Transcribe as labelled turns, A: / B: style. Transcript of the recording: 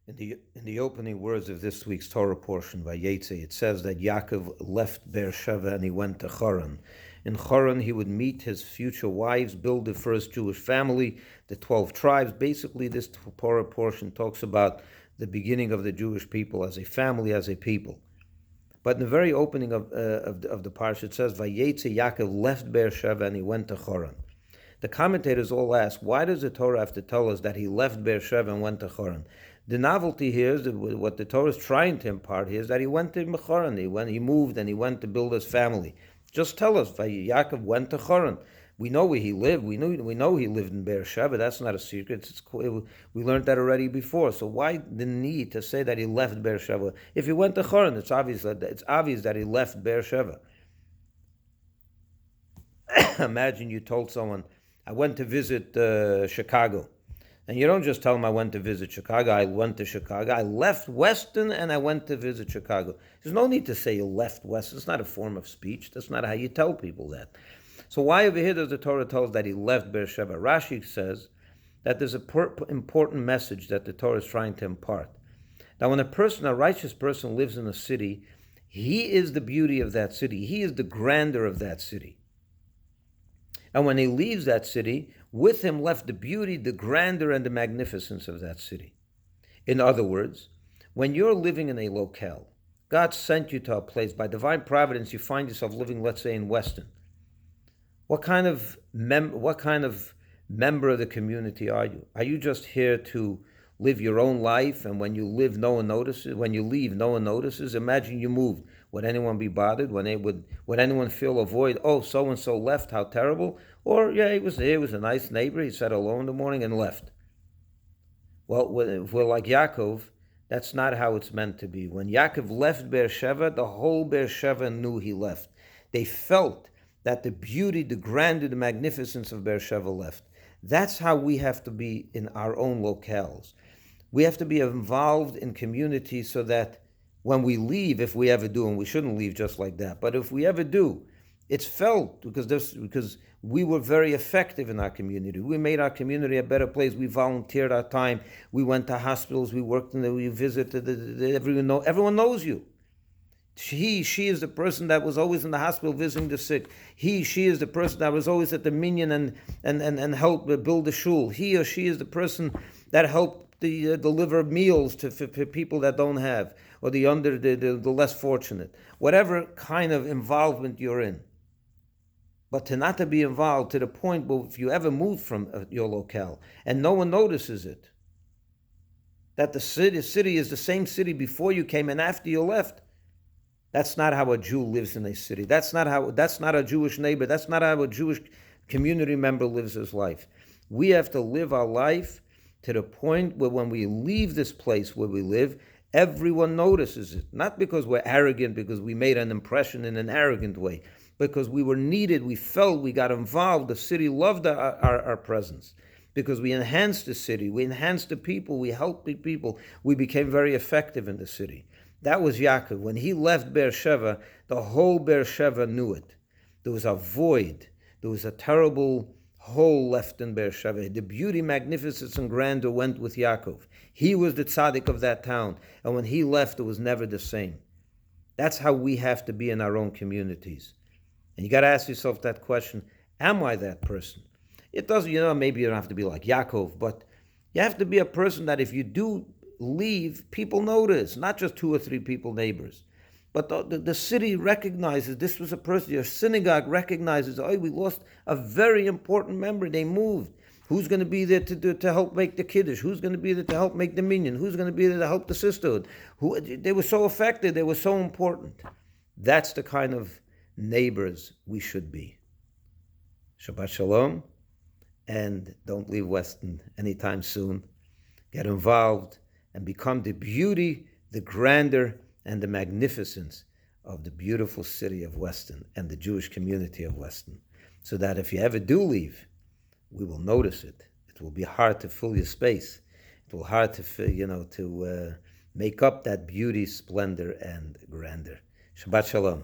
A: In the opening words of this week's Torah portion, Vayeitzei, it says that Yaakov left Beersheba and he went to Haran. In Haran, he would meet his future wives, build the first Jewish family, the 12 tribes. Basically, this Torah portion talks about the beginning of the Jewish people as a family, as a people. But in the very opening of the Parshat, it says, Vayeitzei, Yaakov left Beersheba and he went to Haran. The commentators all ask, why does the Torah have to tell us that he left Beersheba and went to Haran? The novelty here is that what the Torah is trying to impart here is that he went to Haran. He moved and he went to build his family. Just tell us, Yaakov went to Haran. We know where he lived. We know he lived in Beersheba. That's not a secret. We learned that already before. So why the need to say that he left Beersheba? If he went to Haran, it's obvious that he left Beersheba. Imagine you told someone, I went to visit Chicago. And you don't just tell them I went to visit Chicago. I went to Chicago. I left Weston and I went to visit Chicago. There's no need to say you left Weston. It's not a form of speech. That's not how you tell people that. So why over here does the Torah tell us that he left Beersheba? Rashi says that there's an important message that the Torah is trying to impart. Now when a righteous person lives in a city, he is the beauty of that city. He is the grandeur of that city. And when he leaves that city, with him left the beauty, the grandeur, and the magnificence of that city. In other words, when you're living in a locale, God sent you to a place, by divine providence, you find yourself living, let's say, in Weston. What kind of member of the community are you? Are you just here to live your own life, and when you live, no one notices? When you leave, no one notices? Imagine you moved. Would anyone be bothered? Would anyone feel a void? Oh, so-and-so left, how terrible? Or, yeah, he was a nice neighbor, he said hello in the morning and left. Well, if we're like Yaakov, that's not how it's meant to be. When Yaakov left Beersheba, the whole Beersheba knew he left. They felt that the beauty, the grandeur, the magnificence of Beersheba left. That's how we have to be in our own locales. We have to be involved in communities so that when we leave, if we ever do, and we shouldn't leave just like that, but if we ever do, it's felt because we were very effective in our community. We made our community a better place. We volunteered our time. We went to hospitals. We worked we visited. Everyone knows you. She is the person that was always in the hospital visiting the sick. She is the person that was always at the minyan and helped build the shul. He or she is the person that helped deliver meals for people that don't have, or the less fortunate. Whatever kind of involvement you're in. But not to be involved to the point where if you ever move from your locale and no one notices it, that the city is the same city before you came and after you left. That's not how a Jew lives in a city. That's not a Jewish neighbor. That's not how a Jewish community member lives his life. We have to live our life to the point where when we leave this place where we live, everyone notices it. Not because we're arrogant, because we made an impression in an arrogant way, because we were needed, we felt, we got involved. The city loved our presence. Because we enhanced the city, we enhanced the people, we helped the people, we became very effective in the city. That was Yaakov. When he left Beersheba, the whole Beersheba knew it. There was a void. There was a terrible hole left in Beersheba. The beauty, magnificence, and grandeur went with Yaakov. He was the tzaddik of that town. And when he left, it was never the same. That's how we have to be in our own communities. And you got to ask yourself that question, am I that person? It doesn't, maybe you don't have to be like Yaakov, but you have to be a person that if you do leave, people notice, not just 2 or 3 people, neighbors. But the city recognizes this was a person, your synagogue recognizes, we lost a very important member, they moved. Who's going to be there to help make the kiddush? Who's going to be there to help make the minyan? Who's going to be there to help the sisterhood? They were so effective, they were so important. That's the kind of neighbors we should be. Shabbat Shalom, and don't leave Weston anytime soon. Get involved and become the beauty, the grandeur, and the magnificence of the beautiful city of Weston and the Jewish community of Weston, so that if you ever do leave, we will notice it. It will be hard to fill your space. It will be hard to make up that beauty, splendor, and grandeur. Shabbat Shalom.